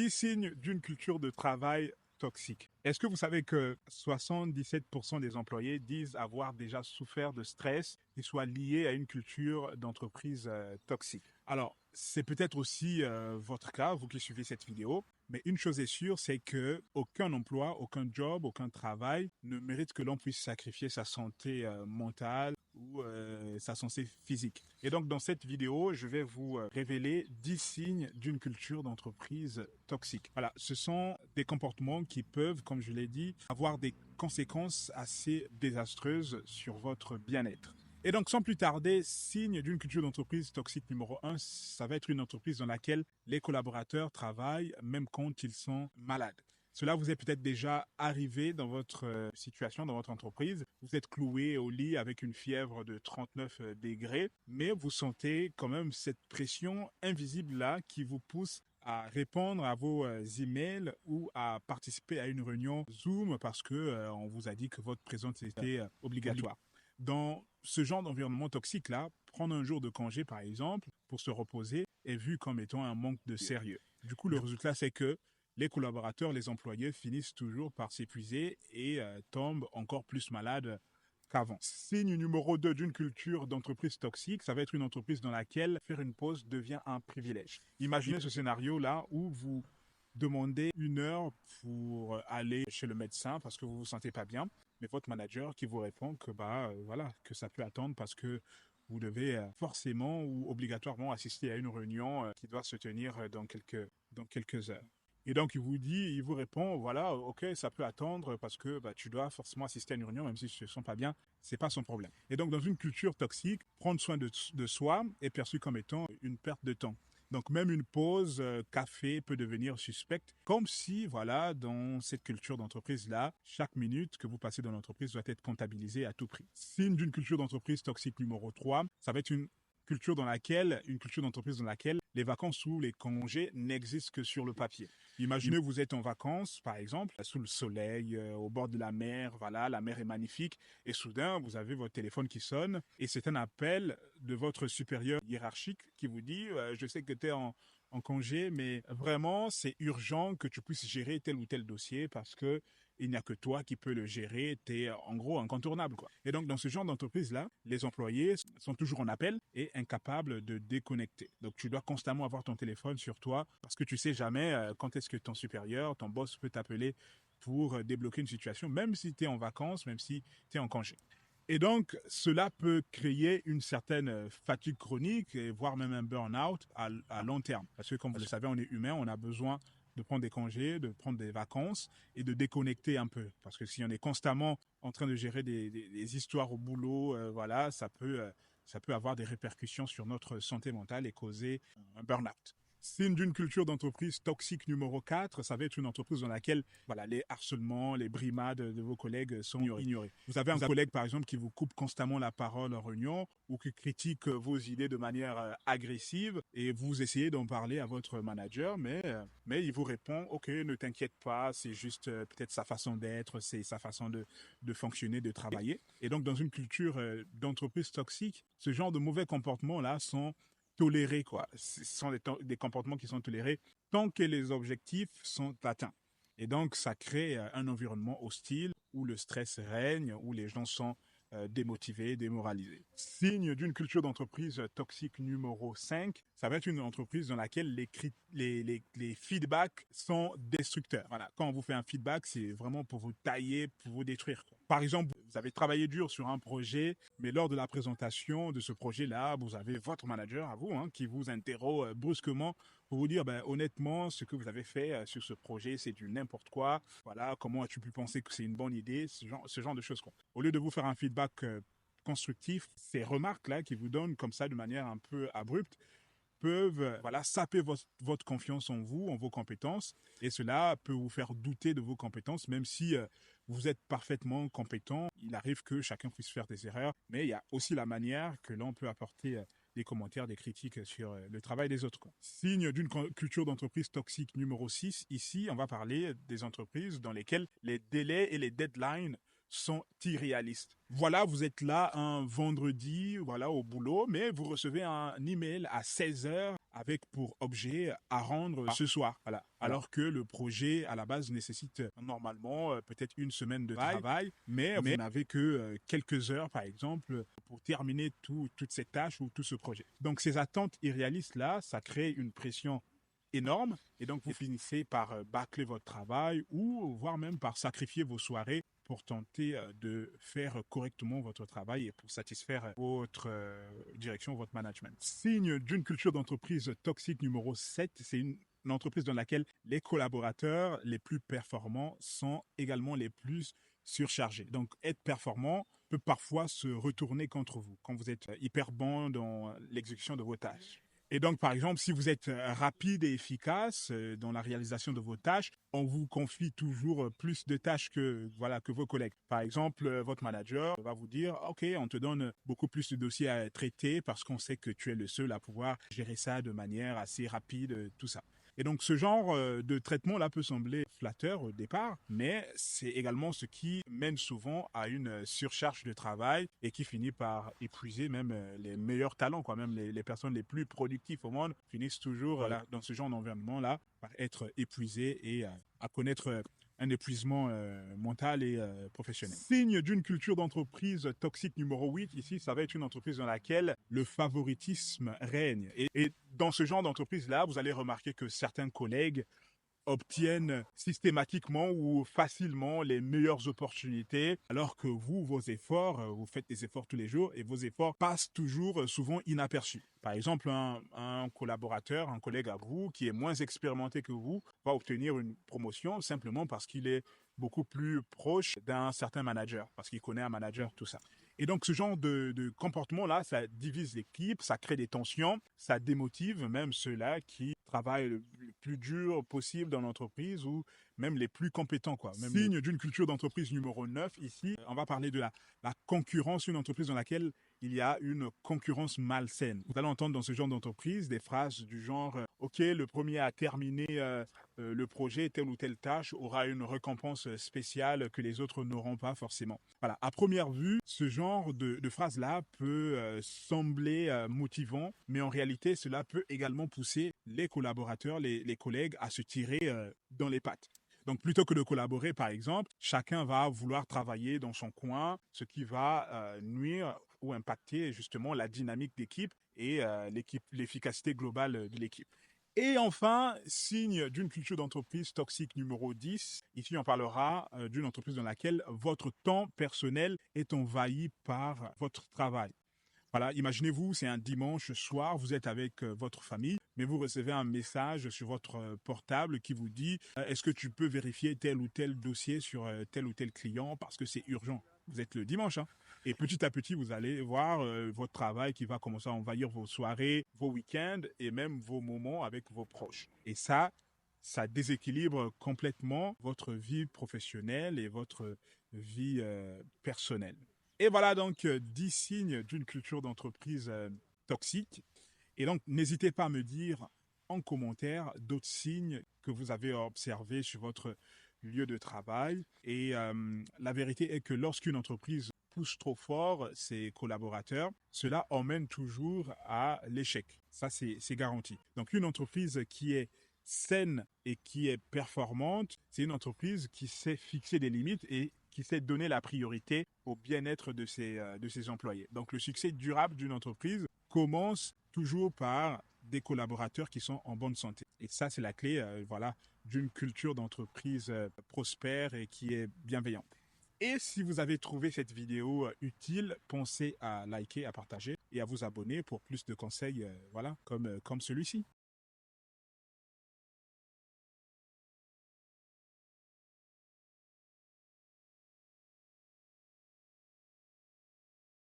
10 signes d'une culture de travail toxique. Est-ce que vous savez que 77% des employés disent avoir déjà souffert de stress qui soit lié à une culture d'entreprise toxique? Alors, c'est peut-être aussi votre cas, vous qui suivez cette vidéo, mais une chose est sûre, c'est que aucun emploi, aucun job, aucun travail ne mérite que l'on puisse sacrifier sa santé mentale ou sa santé physique. Et donc, dans cette vidéo, je vais vous révéler 10 signes d'une culture d'entreprise toxique. Voilà, ce sont des comportements qui peuvent, comme je l'ai dit, avoir des conséquences assez désastreuses sur votre bien-être. Et donc, sans plus tarder, signe d'une culture d'entreprise toxique numéro 1, ça va être une entreprise dans laquelle les collaborateurs travaillent même quand ils sont malades. Cela vous est peut-être déjà arrivé dans votre situation, dans votre entreprise. Vous êtes cloué au lit avec une fièvre de 39 degrés, mais vous sentez quand même cette pression invisible-là qui vous pousse à répondre à vos emails ou à participer à une réunion Zoom parce que on vous a dit que votre présence était obligatoire. Dans ce genre d'environnement toxique-là, prendre un jour de congé, par exemple, pour se reposer, est vu comme étant un manque de sérieux. Du coup, le résultat, c'est que les collaborateurs, les employés finissent toujours par s'épuiser et tombent encore plus malades qu'avant. Signe numéro 2 d'une culture d'entreprise toxique, ça va être une entreprise dans laquelle faire une pause devient un privilège. Imaginez ce scénario-là où vous demandez une heure pour aller chez le médecin parce que vous vous sentez pas bien, mais votre manager qui vous répond que voilà, que ça peut attendre parce que vous devez forcément ou obligatoirement assister à une réunion qui doit se tenir dans quelques heures. Et donc, il vous répond, voilà, ok, ça peut attendre parce que tu dois forcément assister à une réunion, même si tu ne te sens pas bien, c'est pas son problème. Et donc, dans une culture toxique, prendre soin de soi est perçu comme étant une perte de temps. Donc, même une pause café peut devenir suspecte, comme si, voilà, dans cette culture d'entreprise-là, chaque minute que vous passez dans l'entreprise doit être comptabilisée à tout prix. Signe d'une culture d'entreprise toxique numéro 3, ça va être une culture d'entreprise dans laquelle les vacances ou les congés n'existent que sur le papier. Imaginez, vous êtes en vacances, par exemple, sous le soleil, au bord de la mer, voilà, la mer est magnifique, et soudain, vous avez votre téléphone qui sonne, et c'est un appel de votre supérieur hiérarchique qui vous dit je sais que tu es en congé, mais vraiment, c'est urgent que tu puisses gérer tel ou tel dossier parce que il n'y a que toi qui peux le gérer, tu es en gros incontournable, quoi. Et donc, dans ce genre d'entreprise-là, les employés sont toujours en appel et incapables de déconnecter. Donc, tu dois constamment avoir ton téléphone sur toi parce que tu sais jamais quand est-ce que ton supérieur, ton boss peut t'appeler pour débloquer une situation, même si tu es en vacances, même si tu es en congé. Et donc, cela peut créer une certaine fatigue chronique, et voire même un burn-out à long terme. Parce que, comme vous le savez, on est humain, on a besoin de prendre des congés, de prendre des vacances et de déconnecter un peu. Parce que si on est constamment en train de gérer des histoires au boulot, voilà, ça peut avoir des répercussions sur notre santé mentale et causer un burn-out. Signe d'une culture d'entreprise toxique numéro 4, ça va être une entreprise dans laquelle voilà, les harcèlements, les brimades de vos collègues sont ignorés. Vous avez un collègue, par exemple, qui vous coupe constamment la parole en réunion ou qui critique vos idées de manière agressive et vous essayez d'en parler à votre manager, mais il vous répond, ok, ne t'inquiète pas, c'est juste peut-être sa façon d'être, c'est sa façon de fonctionner, de travailler. Et donc, dans une culture d'entreprise toxique, ce genre de mauvais comportements-là sont tolérés, quoi. Ce sont des comportements qui sont tolérés tant que les objectifs sont atteints. Et donc, ça crée un environnement hostile où le stress règne, où les gens sont démotivés, démoralisés. Signe d'une culture d'entreprise toxique numéro 5, ça va être une entreprise dans laquelle les feedbacks sont destructeurs. Voilà. Quand on vous fait un feedback, c'est vraiment pour vous tailler, pour vous détruire, quoi. Par exemple, vous avez travaillé dur sur un projet, mais lors de la présentation de ce projet-là, vous avez votre manager à vous qui vous interroge brusquement pour vous dire honnêtement, ce que vous avez fait sur ce projet, c'est du n'importe quoi. Voilà, comment as-tu pu penser que c'est une bonne idée, ce genre de choses, quoi. Au lieu de vous faire un feedback constructif, ces remarques-là qui vous donnent comme ça de manière un peu abrupte peuvent voilà, saper votre confiance en vous, en vos compétences, et cela peut vous faire douter de vos compétences, même si vous êtes parfaitement compétent. Il arrive que chacun puisse faire des erreurs, mais il y a aussi la manière que l'on peut apporter des commentaires, des critiques sur le travail des autres, quoi. Signe d'une culture d'entreprise toxique numéro 6, ici, on va parler des entreprises dans lesquelles les délais et les deadlines sont irréalistes. Voilà, vous êtes là un vendredi, voilà, au boulot, mais vous recevez un email à 16 heures avec pour objet à rendre ce soir. Voilà. Alors que le projet, à la base, nécessite normalement peut-être une semaine de travail, mais vous n'avez que quelques heures, par exemple, pour terminer toute cette tâche ou tout ce projet. Donc, ces attentes irréalistes-là, ça crée une pression énorme et donc vous finissez par bâcler votre travail ou voire même par sacrifier vos soirées pour tenter de faire correctement votre travail et pour satisfaire votre direction, votre management. Signe d'une culture d'entreprise toxique numéro 7, c'est une entreprise dans laquelle les collaborateurs les plus performants sont également les plus surchargés. Donc être performant peut parfois se retourner contre vous quand vous êtes hyper bon dans l'exécution de vos tâches. Et donc, par exemple, si vous êtes rapide et efficace dans la réalisation de vos tâches, on vous confie toujours plus de tâches que vos collègues. Par exemple, votre manager va vous dire, OK, on te donne beaucoup plus de dossiers à traiter parce qu'on sait que tu es le seul à pouvoir gérer ça de manière assez rapide, tout ça. Et donc, ce genre de traitement-là peut sembler flatteur au départ, mais c'est également ce qui mène souvent à une surcharge de travail et qui finit par épuiser même les meilleurs talents, quoi. Même les personnes les plus productives au monde finissent toujours dans ce genre d'environnement-là par être épuisées et à connaître un épuisement mental et professionnel. Signe d'une culture d'entreprise toxique numéro 8, ici, ça va être une entreprise dans laquelle le favoritisme règne. Et dans ce genre d'entreprise-là, vous allez remarquer que certains collègues obtiennent systématiquement ou facilement les meilleures opportunités, alors que vous, vos efforts, vous faites des efforts tous les jours et vos efforts passent toujours souvent inaperçus. Par exemple, un collaborateur, un collègue à vous qui est moins expérimenté que vous va obtenir une promotion simplement parce qu'il est beaucoup plus proche d'un certain manager, parce qu'il connaît un manager, tout ça. Et donc, ce genre de comportement-là, ça divise l'équipe, ça crée des tensions, ça démotive même ceux-là qui travaillent le plus dur possible dans l'entreprise ou même les plus compétents, quoi. Même signe d'une culture d'entreprise numéro 9, ici, on va parler de la concurrence, une entreprise dans laquelle il y a une concurrence malsaine. Vous allez entendre dans ce genre d'entreprise des phrases du genre OK, le premier à terminer le projet, telle ou telle tâche, aura une récompense spéciale que les autres n'auront pas forcément. Voilà, à première vue, ce genre de phrase-là peut sembler motivant, mais en réalité, cela peut également pousser les collaborateurs, les collègues à se tirer dans les pattes. Donc, plutôt que de collaborer, par exemple, chacun va vouloir travailler dans son coin, ce qui va nuire ou impacter justement la dynamique d'équipe et l'efficacité globale de l'équipe. Et enfin, signe d'une culture d'entreprise toxique numéro 10, ici on parlera d'une entreprise dans laquelle votre temps personnel est envahi par votre travail. Voilà, imaginez-vous, c'est un dimanche soir, vous êtes avec votre famille, mais vous recevez un message sur votre portable qui vous dit est-ce que tu peux vérifier tel ou tel dossier sur tel ou tel client parce que c'est urgent. Vous êtes le dimanche, hein. Et petit à petit, vous allez voir votre travail qui va commencer à envahir vos soirées, vos week-ends et même vos moments avec vos proches. Et ça déséquilibre complètement votre vie professionnelle et votre vie personnelle. Et voilà donc 10 signes d'une culture d'entreprise toxique. Et donc, n'hésitez pas à me dire en commentaire d'autres signes que vous avez observés sur votre lieu de travail. Et la vérité est que lorsqu'une entreprise pousse trop fort ses collaborateurs, cela emmène toujours à l'échec. Ça, c'est garanti. Donc, une entreprise qui est saine et qui est performante, c'est une entreprise qui sait fixer des limites et qui sait donner la priorité au bien-être de ses employés. Donc le succès durable d'une entreprise commence toujours par des collaborateurs qui sont en bonne santé. Et ça, c'est la clé d'une culture d'entreprise prospère et qui est bienveillante. Et si vous avez trouvé cette vidéo utile, pensez à liker, à partager et à vous abonner pour plus de conseils comme celui-ci.